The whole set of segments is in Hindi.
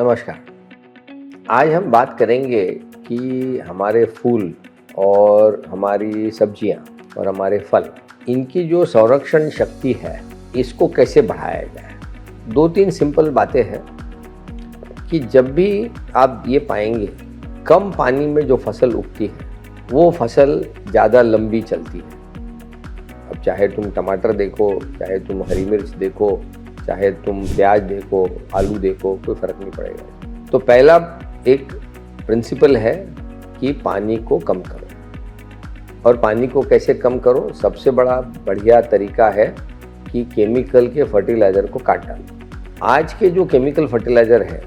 नमस्कार। आज हम बात करेंगे कि हमारे फूल और हमारी सब्जियां और हमारे फल, इनकी जो संरक्षण शक्ति है इसको कैसे बढ़ाया जाए। 2-3 सिंपल बातें हैं कि जब भी आप ये पाएंगे कम पानी में जो फसल उगती है वो फसल ज़्यादा लंबी चलती है। अब चाहे तुम टमाटर देखो, चाहे तुम हरी मिर्च देखो, चाहे तुम प्याज देखो, आलू देखो, कोई फ़र्क नहीं पड़ेगा। तो पहला एक प्रिंसिपल है कि पानी को कम करो। और पानी को कैसे कम करो? सबसे बड़ा बढ़िया तरीका है कि केमिकल के फर्टिलाइज़र को काट डालो। आज के जो केमिकल फर्टिलाइज़र है,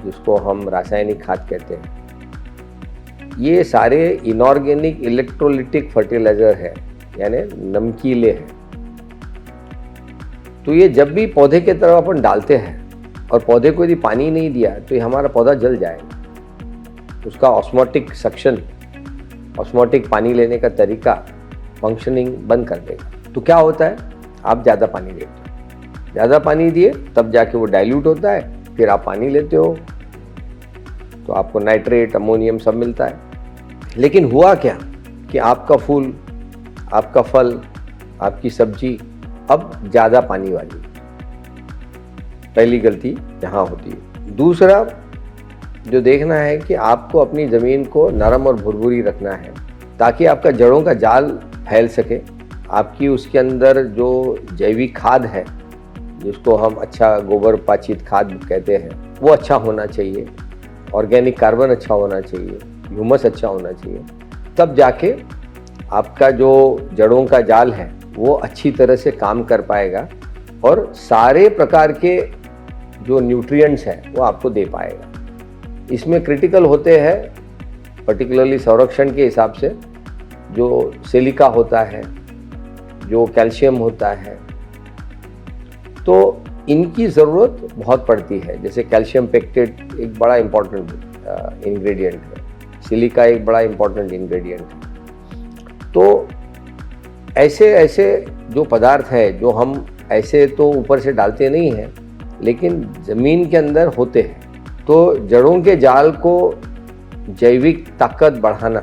जिसको हम रासायनिक खाद कहते हैं, ये सारे इनऑर्गेनिक इलेक्ट्रोलिटिक फर्टिलाइज़र है, यानी नमकीले हैं। तो ये जब भी पौधे की तरफ अपन डालते हैं और पौधे को यदि पानी नहीं दिया तो ये हमारा पौधा जल जाएगा। उसका ऑस्मोटिक सक्शन, ऑस्मोटिक पानी लेने का तरीका, फंक्शनिंग बंद कर देगा। तो क्या होता है, आप ज़्यादा पानी देते हो, ज़्यादा पानी दिए तब जाके वो डाइल्यूट होता है, फिर आप पानी लेते हो तो आपको नाइट्रेट, अमोनियम सब मिलता है। लेकिन हुआ क्या कि आपका फूल, आपका फल, आपकी सब्जी अब ज़्यादा पानी वाली। पहली गलती यहाँ होती है। दूसरा जो देखना है कि आपको अपनी ज़मीन को नरम और भुरभुरी रखना है ताकि आपका जड़ों का जाल फैल सके। आपकी उसके अंदर जो जैविक खाद है, जिसको हम अच्छा गोबर पाचित खाद कहते हैं, वो अच्छा होना चाहिए। ऑर्गेनिक कार्बन अच्छा होना चाहिए, ह्यूमस अच्छा होना चाहिए। तब जाके आपका जो जड़ों का जाल है वो अच्छी तरह से काम कर पाएगा और सारे प्रकार के जो न्यूट्रिएंट्स हैं वो आपको दे पाएगा। इसमें क्रिटिकल होते हैं पर्टिकुलरली संरक्षण के हिसाब से जो सिलिका होता है, जो कैल्शियम होता है, तो इनकी ज़रूरत बहुत पड़ती है। जैसे कैल्शियम पेक्टेट एक बड़ा इम्पॉर्टेंट इंग्रेडिएंट है, सिलिका एक बड़ा इम्पॉर्टेंट इंग्रेडिएंट है। तो ऐसे जो पदार्थ है जो हम ऐसे तो ऊपर से डालते नहीं हैं, लेकिन ज़मीन के अंदर होते हैं। तो जड़ों के जाल को जैविक ताकत बढ़ाना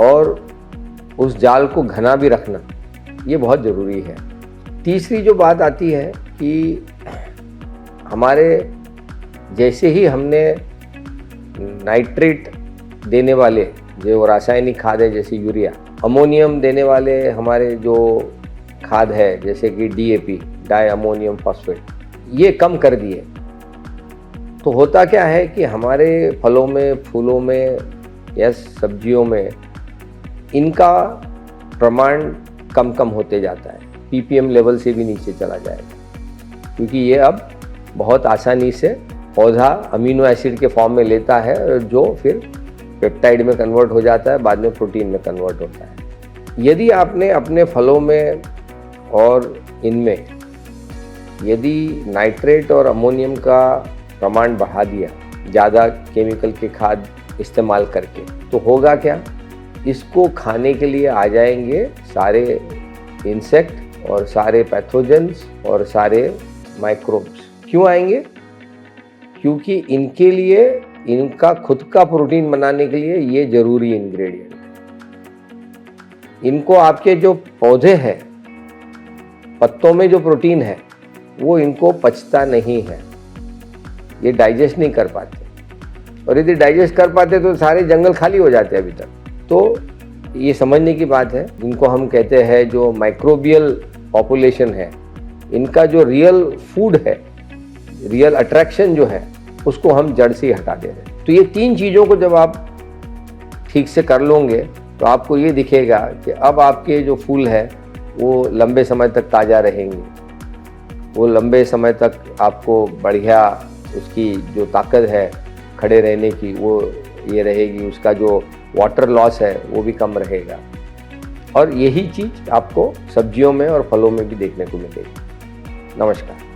और उस जाल को घना भी रखना, ये बहुत ज़रूरी है। तीसरी जो बात आती है कि हमारे जैसे ही हमने नाइट्रेट देने वाले जो रासायनिक खाद है जैसे यूरिया, अमोनियम देने वाले हमारे जो खाद है जैसे कि DAP, डाई अमोनियम फॉस्फेट, ये कम कर दिए, तो होता क्या है कि हमारे फलों में, फूलों में या सब्जियों में इनका प्रमाण कम कम होते जाता है, ppm लेवल से भी नीचे चला जाएगा। क्योंकि ये अब बहुत आसानी से पौधा अमीनो एसिड के फॉर्म में लेता है जो फिर पेप्टाइड में कन्वर्ट हो जाता है, बाद में प्रोटीन में कन्वर्ट होता है। यदि आपने अपने फलों में और इनमें यदि नाइट्रेट और अमोनियम का प्रमाण बढ़ा दिया ज़्यादा केमिकल के खाद इस्तेमाल करके, तो होगा क्या, इसको खाने के लिए आ जाएंगे सारे इंसेक्ट और सारे पैथोजेंस और सारे माइक्रोब्स। क्यों आएंगे? क्योंकि इनके लिए, इनका खुद का प्रोटीन बनाने के लिए ये जरूरी इंग्रेडिएंट है। इनको आपके जो पौधे हैं, पत्तों में जो प्रोटीन है वो इनको पचता नहीं है, ये डाइजेस्ट नहीं कर पाते। और यदि डाइजेस्ट कर पाते तो सारे जंगल खाली हो जाते अभी तक। तो ये समझने की बात है। इनको हम कहते हैं जो माइक्रोबियल पॉपुलेशन है, इनका जो रियल फूड है, रियल अट्रैक्शन जो है, उसको हम जड़ से ही हटा दे रहे हैं। तो ये 3 चीज़ों को जब आप ठीक से कर लोगे तो आपको ये दिखेगा कि अब आपके जो फूल है वो लंबे समय तक ताज़ा रहेंगे, वो लंबे समय तक आपको बढ़िया उसकी जो ताकत है खड़े रहने की वो ये रहेगी, उसका जो वाटर लॉस है वो भी कम रहेगा। और यही चीज़ आपको सब्जियों में और फलों में भी देखने को मिलेगी। नमस्कार।